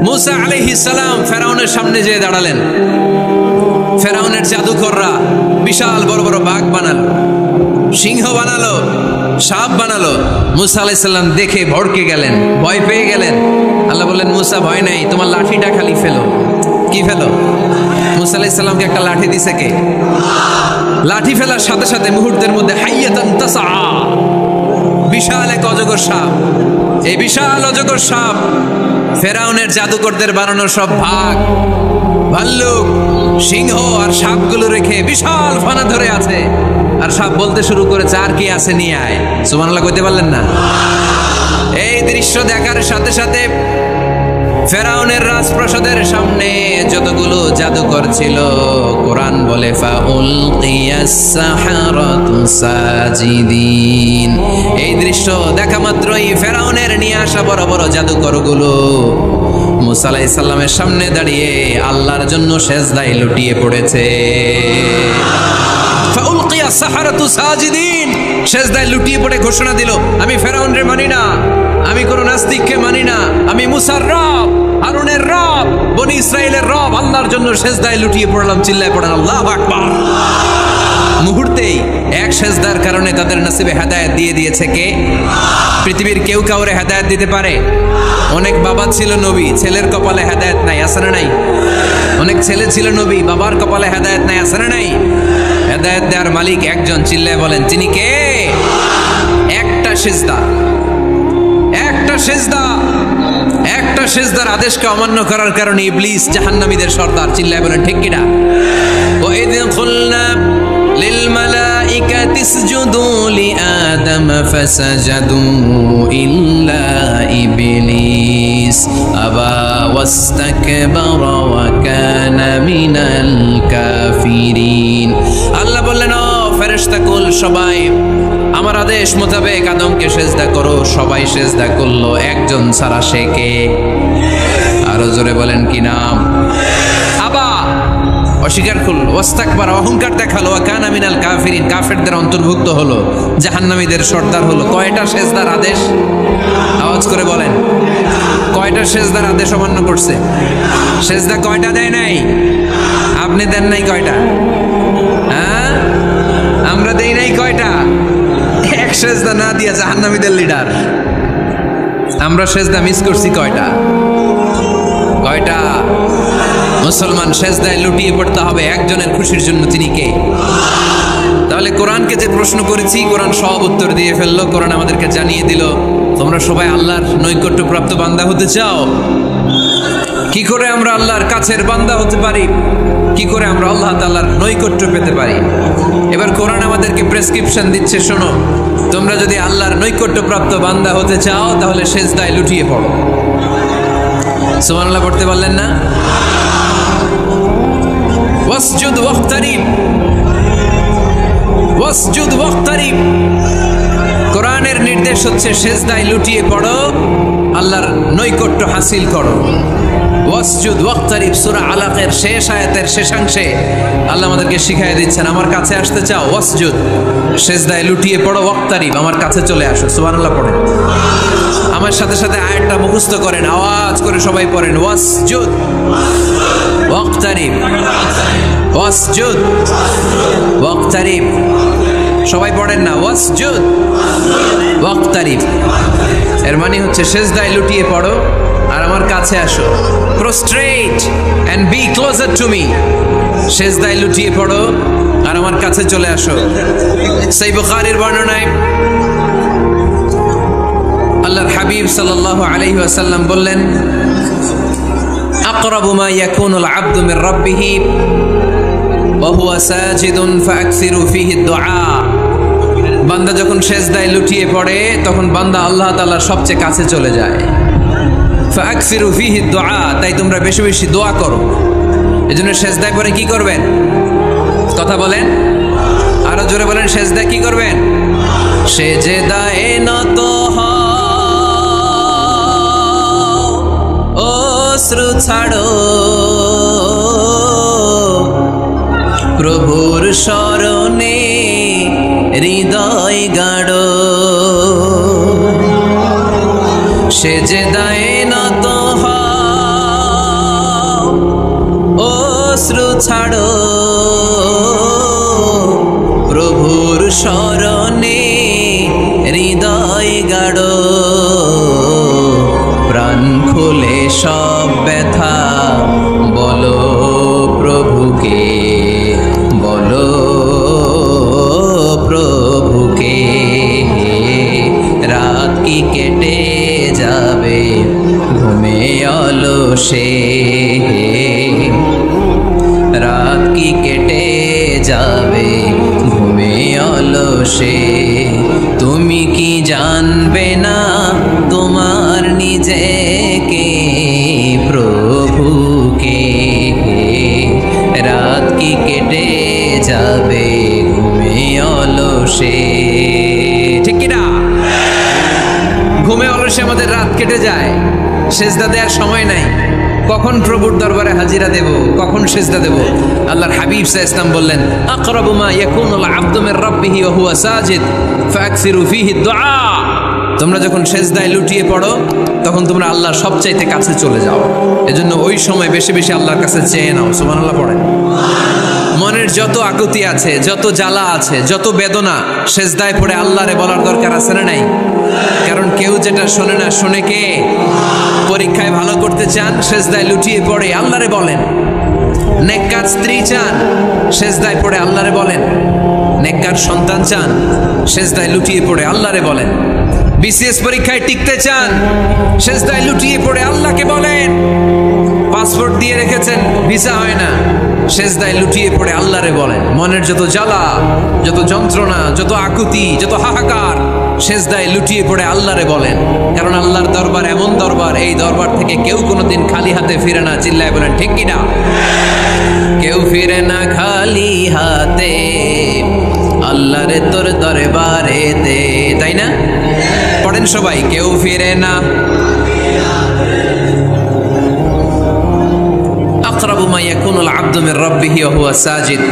মুসা আলাইহিস সালাম ফেরাউনের সামনে যেয়ে দাঁড়ালেন। ফেরাউনের জাদুকররা বিশাল বড় বড় বাঘ বানালো, সিংহ বানালো, সাপ বানালো। মুসা আলাইহিস সালাম দেখে ভড়কে গেলেন, ভয় পেয়ে গেলেন। আল্লাহ বললেন, মুসা ভয় নাই, তোমার লাঠিটা খালি ফেলো। কি ফেলো? মুসা আলাইহিস সালামকে একটা লাঠি দিছে কে? লাঠি ফেলার সাথে সাথে মুহূর্তের মধ্যে হাইয়াতান তাসআ, বিশাল এক অজগর সাপ। এই বিশাল অজগর সাপ ফেরাউনের জাদুকরদের বানানো সব ভাগ, ভাল্লুক, সিংহ আর সাপগুলো রেখে বিশাল ফানা ধরে আছে। আর সাপ বলতে শুরু করেছে, আর কি আছে নিয়ে আয়। সুবহানাল্লাহ কইতে পারলেন না? এই দৃশ্য দেখার সাথে সাথে ফেরাউনের রাজপ্রাসাদের সামনে যতগুলো জাদুকর ছিল, কোরআন বলে ফাউলকিয়াস সাহারাতু সাজিদিন। এই দৃশ্য দেখা মাত্রই ফেরাউনের নিয়ে আসা বড় বড় জাদুকরগুলো মুসা আলাইহিস সালামের সামনে দাঁড়িয়ে আল্লাহর জন্য সেজদায় লুটিয়ে পড়েছে। ফাউলকিয়াস সাহারাতু সাজিদিন, সেজদায় লুটিয়ে পড়ে ঘোষণা দিল, আমি ফেরাউনরে মানি না, আমি কোন নাস্তিককে মানি না, আমি মুসার রব, হারুনের রব, বনি ইসরাইলের রব, আল্লাহর জন্য সেজদায় লুটিয়ে পড়লাম। চিল্লায় পড়েন আল্লাহু আকবার। মুহূর্তেই এক সেজদার কারণে তাদের নসিবে হেদায়েত দিয়ে দিয়েছে কে? পৃথিবীর কেউ কাউরে হেদায়েত দিতে পারে? অনেক বাবা ছিল নবী, ছেলের কপালে হেদায়েত নাই, আছে না নাই? অনেক ছেলে ছিল নবী, বাবার কপালে হেদায়েত নাই, আছে না নাই? হেদায়েত দেওয়ার মালিক একজন, চিল্লায় বলেন তিনি কে? একটা সিজদা, একটা সিজদা, একটা সিজদার আদেশকে অমান্য করার কারণে ইবলিস জাহান্নামীদের সর্দার। চিল্লায় বলেন ঠিক কিনা? ওয়া ইয কুলনা লিল মালাইকাতি ইসজুদু লিআদম ফাসাজাদু ইল্লা ইবলিস আবা ওয়াস্তাকবারা ওয়া কানা মিনাল কাফিরিন। আল্লাহ বললেন, ও ফেরেশতাকুল সবাই আমার আদেশ মোতাবেক আদমকে সেজদা করো। সবাই সেজদা করলো, একজন ছাড়া, সে কে? আরো জোরে বলেন কি নাম? আবা, অস্বীকার করলো, ওয়াস্তাকবারা, অহংকার দেখালো, ওয়া কানা মিনাল কাফিরিন, কাফেরদের অন্তর্ভুক্ত হলো, জাহান্নামীদের সর্দার হলো। কয়টা সেজদার আদেশ? আওয়াজ করে বলেন, কয়টা সেজদার আদেশ অমান্য করছে? সেজদা কয়টা দেয় নাই? আপনি দেন নাই কয়টা? হ্যাঁ, আমরা দেই নাই কয়টা? এক সেজদা না দিয়া জাহান্নামীদের লিডার। আমরা সেজদা মিস করছি কয়টা? কয়টা? মুসলমান সেজদায় লুটিয়ে পড়তে হবে একজনের খুশির জন্য, তিনি কে? তাহলে কোরআনকে যে প্রশ্ন করেছি, কোরআন সব উত্তর দিয়ে ফেললো। কোরআন আমাদেরকে জানিয়ে দিল, তোমরা সবাই আল্লাহর নৈকট্যপ্রাপ্ত বান্দা হতে চাও? কি করে আমরা আল্লাহর কাছের বান্দা হতে পারি? কি করে আমরা আল্লাহ তাআলার নৈকট্য পেতে পারি? এবার কোরআন আমাদেরকে প্রেসক্রিপশন দিচ্ছে, শোনো, তোমরা যদি আল্লাহর নৈকট্যপ্রাপ্ত বান্দা হতে চাও তাহলে সেজদায় লুটিয়ে পড়ো। সুবহানাল্লাহ পড়তে পারলেন না? ওয়াসজুদ ওয়াক্তারিব, ওয়াসজুদ ওয়াক্তারিব। কোরআনের নির্দেশ হচ্ছে সেজদায় লুটিয়ে পড়ো, আল্লাহর নৈকট্য হাসিল করো। ওয়াসজুদ ওয়াক্তারিব, সূরা আলাকের শেষ আয়াতের শেষাংশে আল্লাহ আমাদেরকে শিখিয়ে দিচ্ছেন, আমার কাছে আসতে চাও, ওয়াসজুদ, সেজদায় লুটিয়ে পড়ো, ওয়াক্তারিব, আমার কাছে চলে আসো। সুবহানাল্লাহ পড়েন, আমার সাথে সাথে আয়াতটা মুখস্থ করেন, আওয়াজ করে সবাই পড়েন, ওয়াসজুদ ওয়াক্তারিব, ওয়াসজুদ ওয়াক্তারিব। সবাই পড়েন না, ওয়াসজুদ ওয়াক্তারিব। এর মানে হচ্ছে সেজদায় লুটিয়ে পড়ো আর আমার কাছে আসো। Prostrate and be closer to me, সেজদায় লুটিয়ে পড়ো আর আমার কাছে চলে আসো। সহিহ বুখারীর বর্ণনায় আল্লাহর হাবিব সাল্লাল্লাহু আলাইহি ওয়াসাল্লাম বললেন, আকরাবু মা ইয়াকুনুল আবদু মির রাব্বিহি ওয়া হুয়া সাজিদুন ফাআকসিরু ফীহি দুআ। বান্দা যখন সেজদায় লুটিয়ে পড়ে তখন বান্দা আল্লাহ তাআলার সবচেয়ে কাছে চলে যায়। ফাআকসিরু ফীহি দুআ, তাই তোমরা বেশি বেশি দোয়া করো। এজন্য সেজদায় পড়ে কি করবেন? কথা বলেন, আরো জোরে বলেন, সেজদায় কি করবেন? সেজদায়ে নত হও, অশ্রু ছাড়ো, প্রভুর শরণে হৃদয় গাড়ো। সেজদায়ে নত হও, অশ্রু ছাড়ো, প্রভুর শরণে হৃদয় গাড়ো, প্রাণ খুলে সব ব্যথা বলো প্রভুকে, বলো প্রভুকে। রাত কি কেটে যাবে ঘুমে অলসে, রাত কি কেটে যাবে ঘুমে অলসে, তুমি কি জানবে না তোমার নিজেকে প্রভুকে। রাত কি কেটে যাবে ঘুমে অলসে, ঠিক কিনা? ঘুমে অলসে আমাদের রাত কেটে যায়, সেজদা দেওয়ার সময় নাই। কখন প্রভুর দরবারে হাজিরা দেব, কখন সেজদা দেব? আল্লাহর হাবিব সাল্লাল্লাহু আলাইহি ওয়াসাল্লাম বললেন, আকরাবু মা ইয়াকুনুল আবদু মির রাব্বিহি ওয়া হুয়া সাজিদ ফাকসিরু ফীহি দুআ। তোমরা যখন সেজদায় লুটিয়ে পড়ো তখন তোমরা আল্লাহর সবচাইতে কাছে চলে যাও, এজন্য ওই সময় বেশি বেশি আল্লাহর কাছে চেয়ে নাও। সুবহানাল্লাহ পড়েন। মনের যত আকুতি আছে, যত জ্বালা আছে, যত বেদনা, সেজদায় পড়ে আল্লাহরে বলার দরকার আছে না নাই? কারণ কেউ যেটা শোনে না, শোনে কে? পরীক্ষায় ভালো করতে চান, সেজদায় লুটিয়ে পড়ে আল্লাহরে বলেন। নেককার স্ত্রী চান, সেজদায় পড়ে আল্লাহরে বলেন। নেককার সন্তান চান, সেজদায় লুটিয়ে পড়ে আল্লাহরে বলেন। বিসিএস পরীক্ষায় টিকতে চান, সেজদায় লুটিয়ে পড়ে আল্লাহকে বলেন। পাসপোর্ট দিয়ে রেখেছেন, ভিসা হয় না, সেজদায় লুটিয়ে পড়ে আল্লাহরে বলেন। মনের যত জ্বালা, যত যন্ত্রণা, যত আকুতি, যত হাহাকার, সেজদায় লুটিয়ে পড়ে আল্লাহরে বলেন। কারণ আল্লাহর দরবার এমন দরবার, এই দরবার থেকে কেউ কোনোদিন খালি হাতে ফিরে না। চিল্লায় বলেন ঠিক কিনা? কেউ ফিরে না খালি হাতে আল্লাহরে তোর দরবারে দে, তাই না? পড়েন সবাই, কেউ ফিরে না। আকরাবু মা ইয়াকুনুল আবদু মির রাব্বিহি ওয়া হুয়া সাজিদ।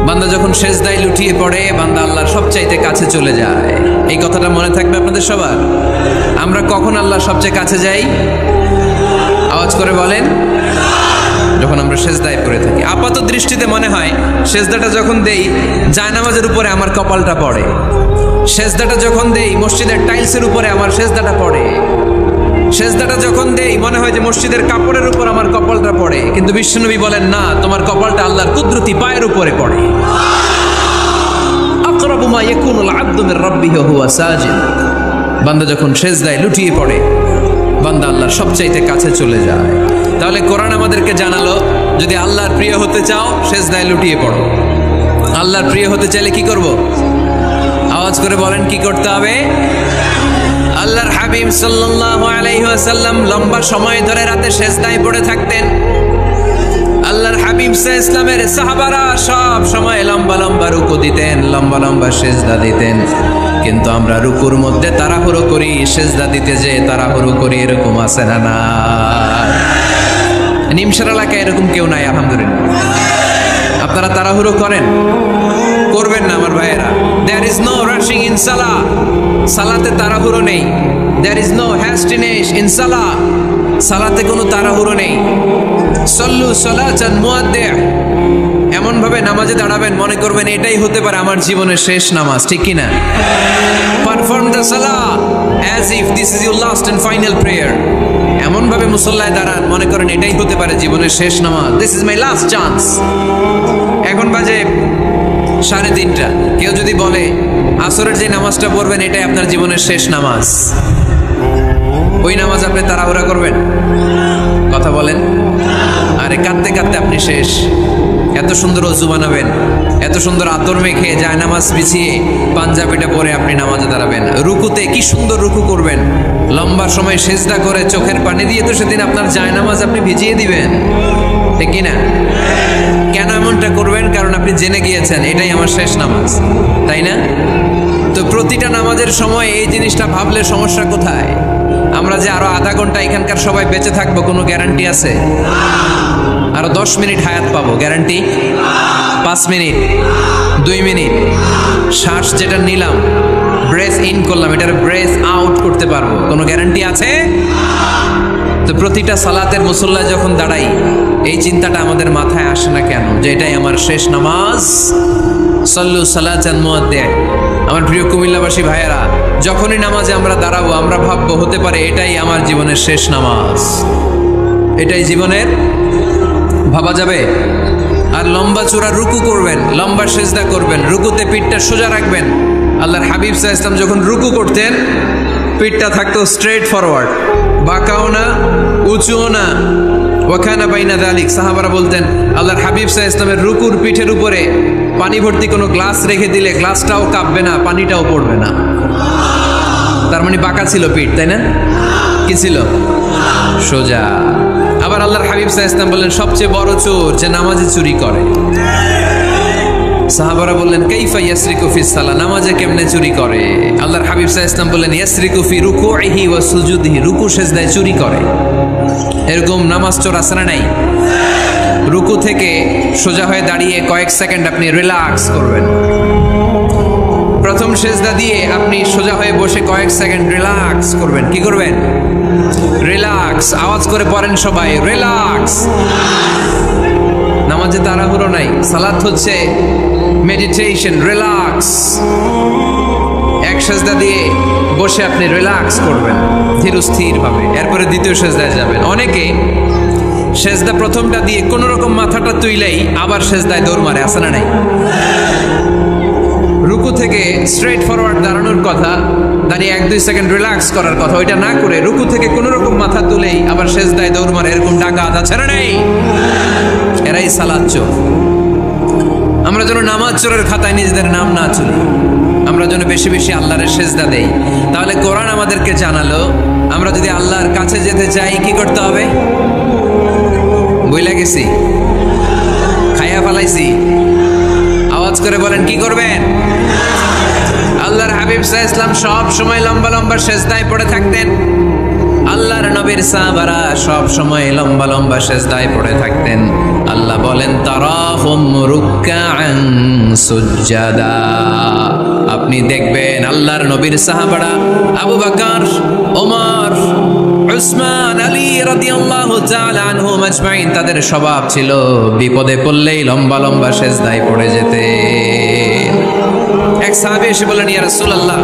বান্দা যখন সেজদায় লুটিয়ে পড়ে, বান্দা আল্লাহর সবচাইতে কাছে চলে যায়। এই কথাটা মনে থাকবে আপনাদের সবার। আমরা কখন আল্লাহর সবচেয়ে কাছে যাই? আওয়াজ করে বলেন। যখন আমরা সেজদায় পড়ে থাকি। আপাত দৃষ্টিতে মনে হয় সেজদাটা যখন দেই জায়নামাজের উপরে আমার কপালটা পড়ে, সেজদাটা যখন দেই মসজিদের টাইলসের উপরে আমার সেজদাটা পড়ে, সেজদাটা যখন দেই মনে হয় যে মসজিদের কাপড়ের উপর আমার কপালটা পড়ে। কিন্তু বিশ্বনবী বলেন না, তোমার কপালটা আল্লাহর কুদরতি পায়ের উপরে পড়ে। আকরাবু মা ইয়াকুনুল আবদু মির রাব্বিহি ওয়া হুয়া সাজিদ। বান্দা যখন সেজদায় লুটিয়ে পড়ে, বান্দা আল্লাহর সবচাইতে কাছে চলে যায়। তাহলে কোরআন আমাদেরকে জানালো, যদি আল্লাহর প্রিয় হতে চাও সেজদায় লুটিয়ে পড়ো। আল্লাহর প্রিয় হতে চাইলে কি করব? আওয়াজ করে বলেন, কি করতে হবে? আল্লাহর হাবিব সাল্লাল্লাহু আলাইহি ওয়াসাল্লাম লম্বা সময় ধরে রাতে সেজদায় পড়ে থাকতেন। আল্লাহর হাবিব সাল্লাল্লাহু আলাইহি ওয়াসাল্লামের সাহাবারা সব সময় লম্বা লম্বা রুকু দিতেন, লম্বা লম্বা সেজদা দিতেন। কিন্তু আমরা রুকুর মধ্যে তাড়াহুড়ো করি, সেজদা দিতে যে তাড়াহুড়ো করি, এরকম আছে না? না, নিমসার এলাকায় এরকম কেউ নাই আলহামদুলিল্লাহ। আপনারা তাড়াহুড়ো করেন? করবেন না আমার ভাইয়েরা। There is no rushing in salah. সালাতে তাড়াহুড়ো নেই। There is no hastiness in salah. সালাতে কোনো তাড়াহুড়ো নেই। সল্লু সালাতান মুআদ্দি'। এমন ভাবে নামাজে দাঁড়াবেন মনে করবেন এটাই হতে পারে আমার জীবনের শেষ নামাজ, ঠিক কি না? Perform the salah as if this is your last and final prayer. এমন ভাবে মুসল্লায় দাঁড়ান মনে করেন এটাই হতে পারে জীবনের শেষ নামাজ। This is my last chance. এখন বাজে 3:30। কেউ যদি বলে আসরের যে নামাজটা পড়বেন এটাই আপনার জীবনের শেষ নামাজ, ওই নামাজ আপনি তাড়াহুড়া করবেন? কথা বলেন। আরে কাঁদতে কাঁদতে আপনি শেষ। এত সুন্দর ওযু বানাবেন, এত সুন্দর আতর মেখে জায়নামাজ বিছিয়ে পাঞ্জাবিটা পরে আপনি নামাজে দাঁড়াবেন। রুকুতে কি সুন্দর রুকু করবেন, লম্বা সময় সেজদা করে চোখের পানি দিয়ে তো সেদিন আপনার জায়নামাজ আপনি ভিজিয়ে দিবেন, ঠিক কি না? কেন এমনটা করবেন? কারণ আপনি জেনে গিয়েছেন এটাই আমার শেষ নামাজ, তাই না? তো প্রতিটা নামাজের সময় এই জিনিসটা ভাবলে সমস্যা কোথায়? আমরা যে আরো আধা ঘন্টা এখানকার সবাই বেঁচে থাকবো কোনো গ্যারান্টি আছে? আরো 10 মিনিট হায়াত পাবো, গ্যারান্টি? 5 মিনিট, 2 মিনিট, শ্বাস যেটা নিলাম, ব্রেথ ইন করলাম, এটার ব্রেথ আউট করতে পারবো, কোনো গ্যারান্টি আছে? তো প্রতিটা সালাতের মুসল্লায় যখন দাঁড়াই এই চিন্তাটা আমাদের মাথায় আসে না কেন যে এটাই আমার শেষ নামাজ? সল্লু সালাতান মুআদ্দিন। আমার প্রিয় কুমিল্লাবাসী ভাইয়েরা, যখনই নামাজে আমরা দাঁড়াবো আমরা ভাববো হতে পারে এটাই আমার জীবনের শেষ নামাজ, এটাই জীবনের, ভাবা যাবে? আর লম্বা চূড়া রুকু করবেন, লম্বা সেজদা করবেন, রুকুতে পিঠটা সোজা রাখবেন। আল্লাহর হাবিব সাল্লাল্লাহু আলাইহি ওয়াসাল্লাম যখন রুকু করতেন পিঠটা থাকতো স্ট্রেট ফরওয়ার্ড, বাঁকাও না উঁচুও না, ওয়াকানা বাইনা যালিক। সাহাবারা বলতেন আল্লাহর হাবিব সাল্লাল্লাহু আলাইহি ওয়াসাল্লামের রুকুর পিঠের উপরে পানি ভর্তি কোনো গ্লাস রেখে দিলে গ্লাসটাও কাঁপবে না, পানিটাও পড়বে না। তার মানে বাঁকা ছিল পিঠ, তাই না? কি ছিল? সোজা। আবার আল্লাহর হাবিব সাল্লাল্লাহু আলাইহি ওয়াসাল্লাম বললেন সবচেয়ে বড় চোর যে নামাজে চুরি করে। সাহাবারা বললেন কাইফা ইয়াসরিকু ফিস সালাহ, নামাজে কেমনে চুরি করে? আল্লাহর হাবিব সাল্লাল্লাহু আলাইহি ওয়াসাল্লাম বললেন ইয়াসরিকু ফি রুকুইহি ওয়া সুজুদিহি, রুকু সেজদায় চুরি করে। এরকম নামাজ চোর আছে না নাই? রুকু থেকে সোজা হয়ে দাঁড়িয়ে কয়েক সেকেন্ড আপনি রিল্যাক্স করবেন। প্রথম সেজদা দিয়ে আপনি সোজা হয়ে বসে কয়েক সেকেন্ড রিল্যাক্স করবেন। কি করবেন? রিল্যাক্স। আওয়াজ করে পড়েন সবাই, রিল্যাক্স। নামাজে তাড়াহুড়ো নাই, সালাত হচ্ছে মেডিটেশন, রিল্যাক্স। এক সেজদা দিয়ে বসে আপনি রিল্যাক্স করবেন ধীর স্থির ভাবে, এরপরে দ্বিতীয় সেজদায় যাবেন। অনেকে সেজদা প্রথমটা দিয়ে কোন রকম মাথাটা তুইলেই আবার সেজদায় দৌড় মারে, আছে না নাই? রুকু থেকে স্ট্রেট ফরওয়ার্ড দাঁড়ানোর কথা, দাঁড়িয়ে 1-2 সেকেন্ড রিল্যাক্স করার কথা, ওইটা না করে রুকু থেকে কোন রকম মাথা তুলেই আবার সেজদায় দৌড় মারে, এরকম ডাকাত আছে না নাই? এরাই সালাত চোর। আমরা যেন নামাজ চোরের খাতায় নিজেদের নাম না তুলি, আমরা যেন বেশি বেশি আল্লাহর সেজদা দেই। তাহলে কোরআন আমাদেরকে জানালো আমরা যদি আল্লাহর কাছে যেতে চাই কি করতে হবে? বইলা গেছি, খাইয়া ফেলাইছি, আওয়াজ করে বলেন কি করবেন? আল্লাহর হাবিব সাল্লাল্লাহু আলাইহি ওয়াসাল্লাম সব সময় লম্বা লম্বা সেজদায় পড়ে থাকতেন। আল্লাহর নবীর সাহাবারা সব সময় লম্বা লম্বা সেজদায় পড়ে থাকতেন। আল্লাহ বলেন তারাহুম রুকআন সুজদা। আপনি দেখবেন আল্লাহর নবীর সাহাবারা আবু বকর, ওমর, উসমান, আলী রাদিয়াল্লাহু তাআলা আনহুম আজমাইন, তাদের স্বভাব ছিল বিপদে পড়লেই লম্বা লম্বা সেজদায় পড়ে যেতেন। এক সাহাবী এসে বললেন ইয়া রাসূলুল্লাহ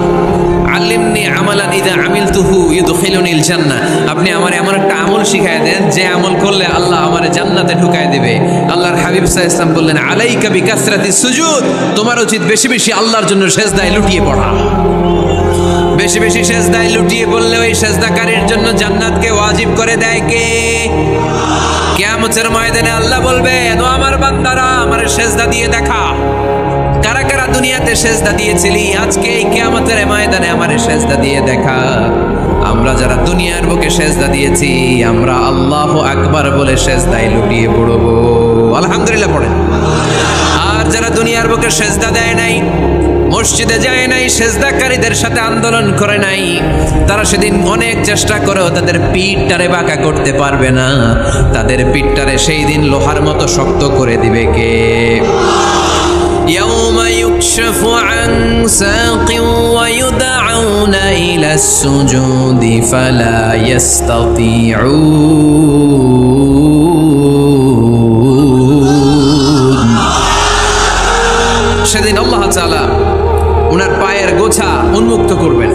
আল্লিমনি আমালান ইযা আমিলতুহু ইউদখিলুনিল জান্নাহ, আপনি আমারে এমন একটা আমল শিখায় দেন যে আমল করলে আল্লাহ আমারে জান্নাতে ঢুকায় দিবে। আল্লাহর হাবিব সাল্লাল্লাহু আলাইহি ওয়াসাল্লাম বললেন আলাইকা বিকাসরাতিস সুজুদ, তোমার উচিত বেশি বেশি আল্লাহর জন্য সেজদায় লুটিয়ে পড়া। বেশি বেশি সেজদায় লুটিয়ে পড়লে ওই সেজদাকারীর জন্য জান্নাতকে ওয়াজিব করে দেয় কে? কিয়ামতের ময়দানে আল্লাহ বলবেন ও আমার বান্দারা আমারে সেজদা দিয়ে দেখা, কারা কারা দুনিয়াতে সেজদা দিয়েছিলি, আজকে এই কিয়ামতের ময়দানে আমারে সেজদা দিয়ে দেখা। আমরা যারা দুনিয়ার বুকে সেজদা দিয়েছি আমরা আল্লাহু আকবার বলে সেজদায় লুটিয়ে পড়বো, আলহামদুলিল্লাহ পড়েন। আর যারা দুনিয়ার বুকে সেজদা দেয় নাই, মসজিদে যায় নাই, সেজদাকারীদের সাথে আন্দোলন করে নাই, তারা সেদিন অনেক চেষ্টা করেও তাদের পিঠটারে বাঁকা করতে পারবে না। তাদের পিঠটারে সেই দিন লোহার মতো শক্ত করে দিবে কে? يوم يكشف عن ساق ويدعون إلى السجود فلا يستطيعون। সেদিন আল্লাহ তাআলা ওনার পায়ের গোছা উন্মুক্ত করবেন,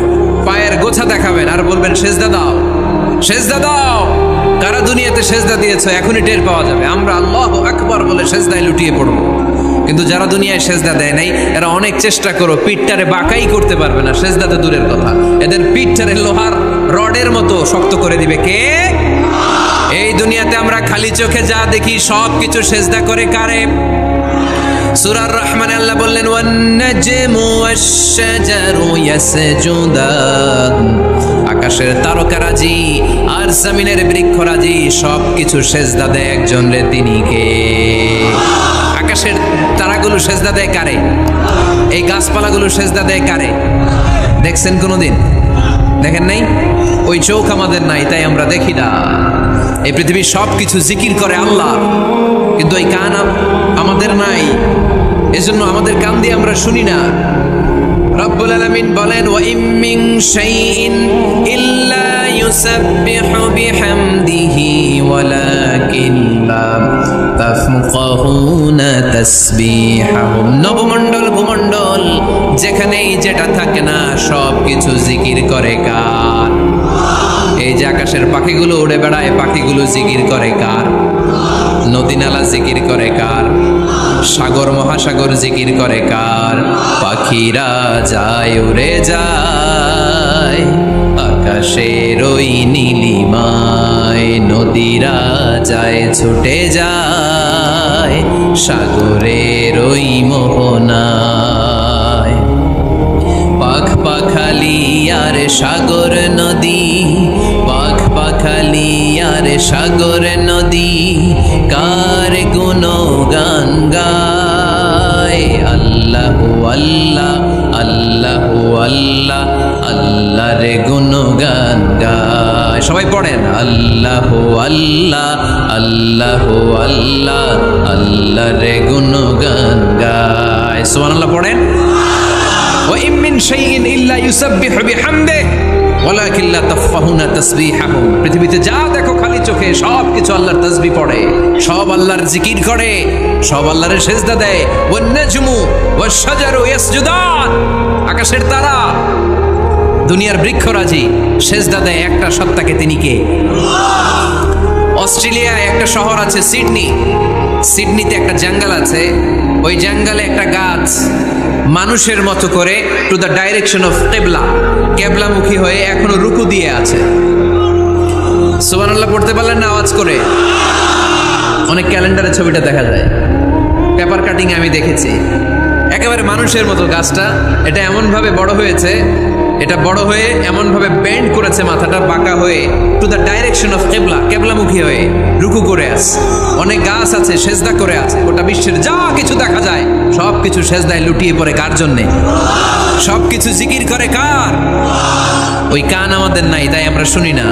পায়ের গোছা দেখাবেন আর বলবেন সেজদা দাও, সেজদা দাও। কারা দুনিয়াতে সেজদা দিয়েছো এখনই টের পাওয়া যাবে। আমরা আল্লাহু আকবার বলে সেজদায় লুটিয়ে পড়ব, কিন্তু যারা দুনিয়ায় সেজদা দেয় নাই এরা অনেক চেষ্টা করো পিঠটারে বাঁকাই করতে পারবে না, সেজদা তো দূরের কথা, এদের পিঠটারে লোহার রডের মতো শক্ত করে দিবে কে? এই দুনিয়াতে আমরা খালি চোখে যা দেখি সব কিছু সেজদা করে কারে? সূরা রহমানে আল্লাহ বললেন ওয়ান নাজমু ওয়াশ-শাজারু ইয়াসজুদান, আকাশের তারকারাজি আর জমিনের বৃক্ষরাজি সব কিছু সেজদা দেয় একজন রে, তিনি কে? আকাশের তারাগুলো সেজদা দেয় কারে? এই গাছপালাগুলো সেজদা দেয় কারে? দেখছেন কোনোদিন? দেখেন নাই? ওই চোখ আমাদের নাই তাই আমরা দেখি না। এই পৃথিবীর সব কিছু জিকির করে আল্লাহ, কিন্তু এই কান আমাদের নাই, এজন্য আমাদের কান দিয়ে আমরা শুনি না। রব্বুল আলামিন বলেন ওয়া ইম মিন শাইইন ইল্লা ইউসাব্বিহু বিহামদিহি ওয়ালাকিন লা তাফকাহুনা তাসবিহাহুম। নবমণ্ডল ভূমণ্ডল যেখানেই যেটা থাকে না সব কিছু জিকির করে কার? এই যে আকাশের পাখিগুলো উড়ে বেড়ায়, পাখিগুলো জিকির করে কার? নদী নালা জিকির করে কার? সাগর মহাসাগর জিকির করে কার? পাখিরা যায় উড়ে যায় আকাশের ওই নীলিমায়, নদীরা যায় ছুটে যায় সাগরের ওই মোহনায়। পাখ পাখালি আর সাগর নদী, পাখ পাখালি আর সাগর নদী কার গুণগান গায়? আল্লাহু আল্লাহ আল্লাহু আল্লাহ আল্লাহর গুণগান গায়। সবাই পড়েন আল্লাহু আল্লাহ আল্লাহু আল্লাহ আল্লাহর গুণগান গায়। সুবহানাল্লাহ পড়েন। ওয়া ইম মিন শাইইন ইল্লা ইউসাব্বিহু বিহামদিহি ওয়ালাকিন লা তাফকাহুনা তাসবিহাহুম। পৃথিবীতে যা দেখো খালি চোখে সব কিছু আল্লাহর তাসবিহ পড়ে, সব আল্লাহর জিকির করে, সব আল্লাহর সিজদা দেয়। One নাজমু wash শাজারু ইয়াসজুদান। আকাশের তারা, দুনিয়ার বৃক্ষরাজি সিজদা দেয় একটা সত্তাকে। তিনি কে? অস্ট্রেলিয়ায় একটা শহর আছে সিডনি, সিডনিতে একটা জঙ্গল আছে। ওই জঙ্গলে একটা গাছ মানুষের মতো করে টু দ্য ডাইরেকশন অফ কিবলা, কেবলামুখী হয়ে এখনো রুকু দিয়ে আছে। সুবহানাল্লাহ পড়তে পারলেন না আওয়াজ করে? অনেক ক্যালেন্ডারে ছবিটা দেখা যায়, পেপার কাটিং আমি দেখেছি। একেবারে মানুষের মতো গাছটা। এটা এমন ভাবে বড় হয়েছে, এটা বড় হয়ে এমন ভাবে বেন্ড করেছে, মাথাটা বাঁকা হয়ে টু দ্য ডাইরেকশন অফ কিবলা, কেবলামুখী হয়ে রুকু করে আছে। অনেক গাছ আছে সেজদা করে আছে। গোটা বিশ্বের যা কিছু দেখা যায় সব কিছু সেজদায় লুটিয়ে পড়ে কার জন্যে? সব কিছু জিকির করে কার? ওই কান আমাদের নাই তাই আমরা শুনি না,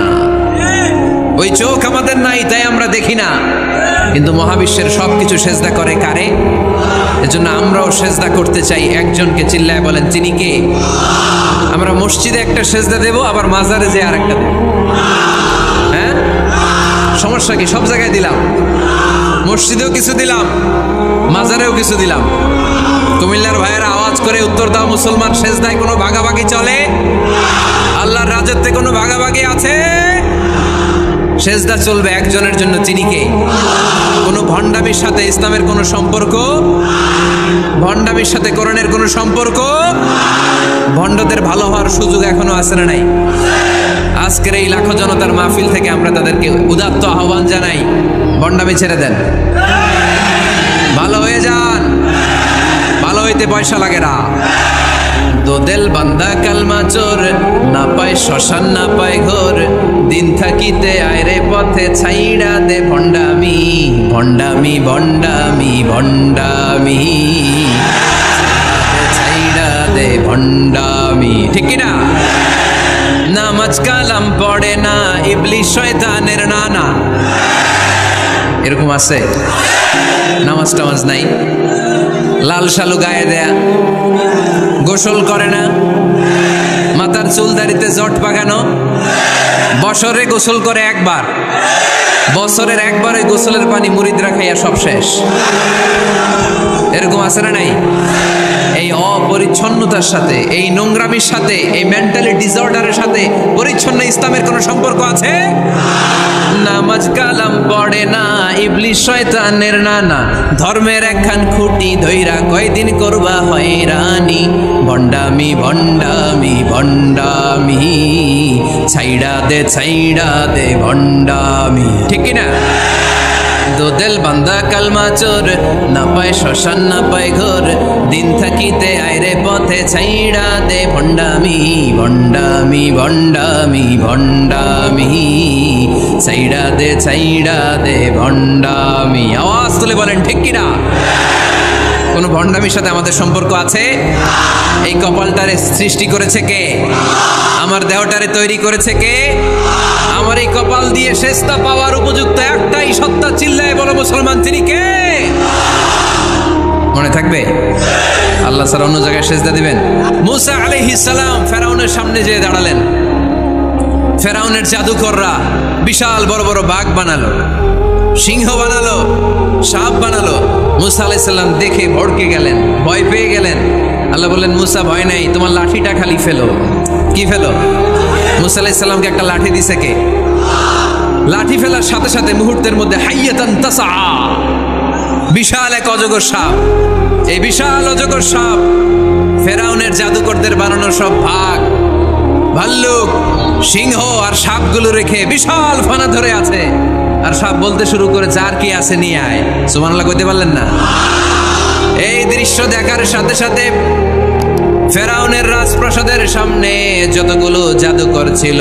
ওই চোখ আমাদের নাই তাই আমরা দেখি না, কিন্তু মহাবিশ্বের সবকিছু সেজদা করে কারে? এজন্য আমরাও সেজদা করতে চাই একজনকে। চিল্লায় বলেন তিনি কে? আমরা মসজিদে একটা সেজদা দেব, আবার মাজারে যে আর একটা দেব। হ্যাঁ, সমস্যা কি? সব জায়গায় দিলাম, মসজিদেও কিছু দিলাম, মাজারেও কিছু দিলাম। কুমিল্লার ভাইয়েরা আওয়াজ করে উত্তর দাও, মুসলমান সেজদায় কোনো ভাগাভাগি চলে? আল্লাহর রাজত্বে কোনো ভাগাভাগি আছে? সেজদা চলবে একজনের জন্য, তিনি কে? কোনো ভণ্ডামির সাথে ইসলামের কোনো সম্পর্ক? ভণ্ডামির সাথে কোরআনের কোনো সম্পর্ক? ভণ্ডদের ভালো হওয়ার সুযোগ এখনো আছে না নাই? আজকের এই লাখো জনতার মাহফিল থেকে আমরা তাদেরকে উদাত্ত আহ্বান জানাই, ভণ্ডামি ছেড়ে দেন, ভালো হয়ে যান। ভালো হইতে পয়সা লাগে না। দোদেল বান্দা কালমা চোর, না পায় শ্মশান না পায় ঘোর, দিন থাকিতে আয়রে পথে ছাইড়া দে ভণ্ডামি, ভণ্ডামি ভণ্ডামি ভণ্ডামি, ছাইড়া দে ভণ্ডামি। ঠিক কিনা? নামাজ কালাম পড়ে না, ইবলিস শয়তানের নানা। এরকম আছে? নামাজ টামাজ নাই, লাল শালু গায়ে দেয়া, গোসল করে না, মাথার চুল দাড়িতে জট পাকানো, বছরে গোসল করে একবার, বছরের একবারে গোসলের পানি মুরিদরা খাইয়া সব শেষ। এরকম আছে না নাই? এই অপরিচ্ছন্নতার সাথে, এই নোংরামির সাথে, এই মেন্টালি ডিসঅর্ডারের সাথে পরিচ্ছন্ন ইসলামের কোনো সম্পর্ক আছে? নামাজ কালাম পড়ে না, ইবলিস শয়তানের নানা, ধর্মের একখান খুঁটি ধইরা কয়দিন করবা হয়রানি, ভণ্ডামি ভণ্ডামি ভণ্ডামি, ছাইড়া দে ভণ্ডামি। ঠিক কিনা? দোদেল বান্দা কালমা চোর, না পায় শ্মশান না পায় ঘোর, দিন থাকিতে আয়রে পথে ছাইড়া দে ভণ্ডামি, ভণ্ডামি ভণ্ডামি ভণ্ডামি, ছাইড়া দে ভণ্ডামি। আওয়াজ তুলে বলেন ঠিক কিনা? কোন ভণ্ডামির সাথে আমাদের সম্পর্ক আছে? এই কপালটারে সৃষ্টি করেছে কে? আমার দেহটারে তৈরি করেছে কে? আমার এই কপাল দিয়ে সেজদা পাওয়ার উপযুক্ত একটাই সত্তা, চিল্লায় বলো মুসলমান, তিনি কে? মনে থাকবে? আল্লাহ ছাড়া অন্য জায়গায় সেজদা দিবেন? মুসা আলাইহিস সালাম ফেরাউনের সামনে যেয়ে দাঁড়ালেন। ফেরাউনের জাদুকররা বিশাল বড় বড় বাঘ বানালো, সিংহ বানালো, সাপ বানালো। মুসা আলাইহিস সালাম দেখে ভড়কে গেলেন, ভয় পেয়ে গেলেন। আল্লাহ বললেন, মুসা ভয় নাই, তোমার লাঠিটা খালি ফেলো। কি ফেলো? মুসা আলাইহিস সালামকে একটা লাঠি দিছে কে? লাঠি ফেলার সাথে সাথে মুহূর্তের মধ্যে হাইয়াতান তাসআ, বিশাল এক অজগর সাপ। এই বিশাল অজগর সাপ ফেরাউনের জাদুকরদের বানানো সব ভাগ, ভাল্লুক, সিংহ আর সাপগুলো রেখে বিশাল ফানা ধরে আছে। আর সাপ বলতে শুরু করে, যার কি আছে নিয়ে আয়। সুবহানাল্লাহ কইতে পারলেন না? এই দৃশ্য দেখার সাথে সাথে ফেরাউনের রাজপ্রাসাদের সামনে যতগুলো জাদুকর ছিল,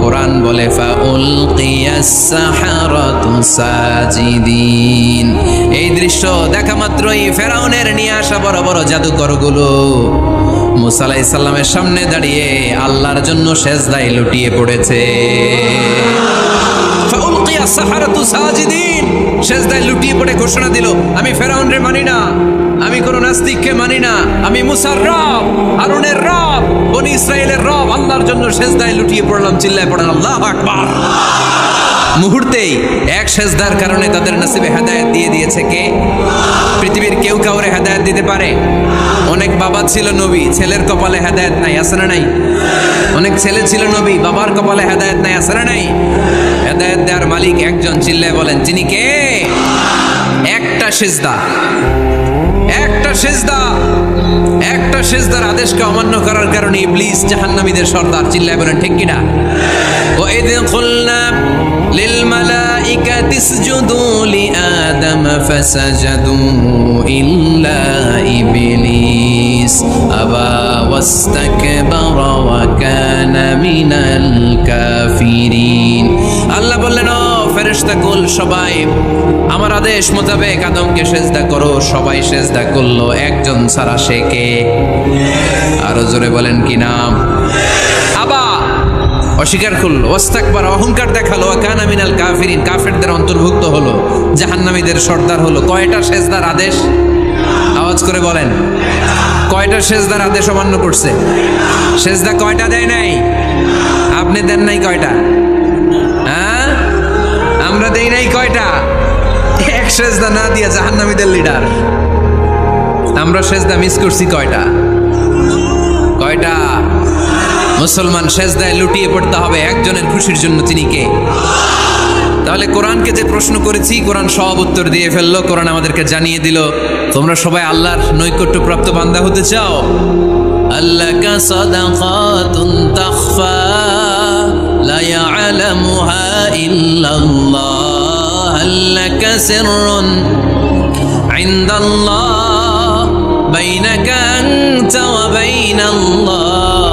কোরআন বলে ফাউলকিয়াস সাহারাতু সাজিদিন। এই দৃশ্য দেখা মাত্রই ফেরাউনের নিয়ে আসা বড় বড় জাদুকরগুলো মুসা আলাইহিস সালামের সামনে দাঁড়িয়ে আল্লাহর জন্য সেজদায় লুটিয়ে পড়েছে। ফাউলকিয়াস সাহারাতু সাজিদিন, সেজদায় লুটিয়ে পড়ে ঘোষণা দিল, আমি ফেরাউনরে মানি না, আমি কোন নাস্তিককে মানি না, আমি মুসার রব, হারুনের রব, বনি ইসরাইলের রব, আল্লাহর জন্য সেজদায় লুটিয়ে পড়লাম। চিল্লায় পড়েন আল্লাহু আকবার। মুহূর্তেই এক সেজদার কারণে তাদের নসিবে হেদায়েত দিয়ে দিয়েছে কে? পৃথিবীর কেউ কাউরে হেদায়েত দিতে পারে? অনেক বাবা ছিল নবী, ছেলের কপালে হেদায়েত নাই, আছে না নাই? অনেক ছেলে ছিল নবী, বাবার কপালে হেদায়েত নাই, আছে না নাই? হেদায়েত দেওয়ার মালিক একজন, চিল্লায় বলেন তিনি কে? একটা সিজদা, একটা সিজদা, একটা সিজদার আদেশকে অমান্য করার কারণে ইবলিস জাহান্নামীদের সর্দার। চিল্লায় বলেন ঠিক কিনা? ওয়া ইয কুলনা লিল মালাইকাতি ইসজুদু লিআদম ফাসাজাদু ইল্লা ইবলিস আবা ওয়াস্তাকবারা ওয়া কানা মিনাল কাফিরিন। আল্লাহ বললেন, ও ফেরেশতা কুল সবাই আমার আদেশ মোতাবেক আদমকে সেজদা করো। সবাই সেজদা করলো, একজন ছাড়া, সে কে? আরো জোরে বলেন কি নাম? আবা, অস্বীকার করলো, ওয়াস্তাকবারা, অহংকার দেখালো, ওয়া কানা মিনাল কাফিরিন, কাফেরদের অন্তর্ভুক্ত হলো, জাহান্নামীদের সর্দার হলো। কয়টা সেজদার আদেশ? আওয়াজ করে বলেন, কয়টা সেজদার আদেশ অমান্য করছে? সেজদা কয়টা দেয় নাই? আপনি দেন নাই কয়টা? হ্যাঁ, আমরা দেই নাই কয়টা? এক সেজদা না দিয়া জাহান্নামীদের লিডার। আমরা সেজদা মিস করছি কয়টা? কয়টা? মুসলমান সেজদায় লুটিয়ে পড়তে হবে একজনের খুশির জন্য, তিনি কে? তাহলে কোরআনকে যে প্রশ্ন করেছি, কোরআন সব উত্তর দিয়ে ফেললো। কোরআন আমাদেরকে জানিয়ে দিল, তোমরা সবাই আল্লাহর নৈকট্যপ্রাপ্ত বান্দা হতে চাও? আল্লাকা সাদাকাতুন তাখফা লা ইয়ালামুহা ইল্লাল্লাহ, আল্লাকা সিররুন ইনদাল্লাহ বাইনাকা আনতা ওয়া বাইনাল্লাহ,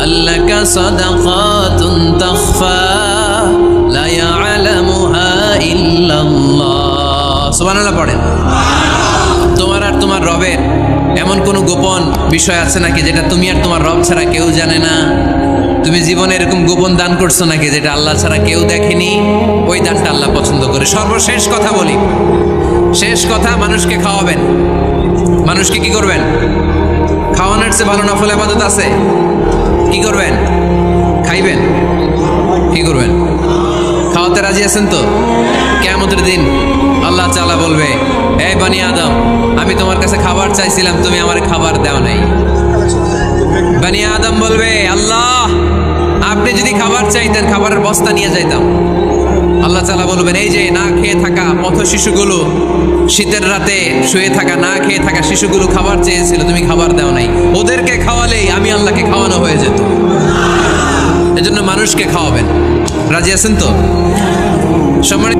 আল্লাকা সাদাকাতুন তাখফা লা ইয়ালামুহা ইল্লাল্লাহ। সুবহানাল্লাহ পড়েন। তোমার আর তোমার রবের এমন কোনো গোপন বিষয় আছে নাকি যেটা তুমি আর তোমার রব ছাড়া কেউ জানে না? তুমি জীবনে এরকম গোপন দান করছো নাকি যেটা আল্লাহ ছাড়া কেউ দেখেনি? ওই দানটা আল্লাহ পছন্দ করে। সর্বশেষ কথা বলি, শেষ কথা, মানুষকে খাওয়াবেন। মানুষকে কি করবেন? খাওয়ানোর চেয়ে ভালো নফল ইবাদত আছে? কি করবেন? খাইবেন। কি করবেন? খাওয়াতে রাজি আছেন তো? কিয়ামতের দিন আল্লাহ তাআলা বলবে, এই বনি আদম, আমি তোমার কাছে খাবার চাইছিলাম, তুমি আমার খাবার দাও নাই। বনি আদম বলবে, আল্লাহ আপনি যদি খাবার চাইতেন খাবারের বস্তা নিয়ে যাইতাম। আল্লাহ তাআলা বলবেন, এই যে না খেয়ে থাকা পথ শিশুগুলো, শীতের রাতে শুয়ে থাকা না খেয়ে থাকা শিশুগুলো খাবার চেয়েছিল, তুমি খাবার দাও নাই। ওদেরকে খাওয়ালেই আমি আল্লাহকে খাওয়ানো হয়ে যেত। এজন্য মানুষকে খাওয়াবেন। রাজি আছেন তো? সম্মানিত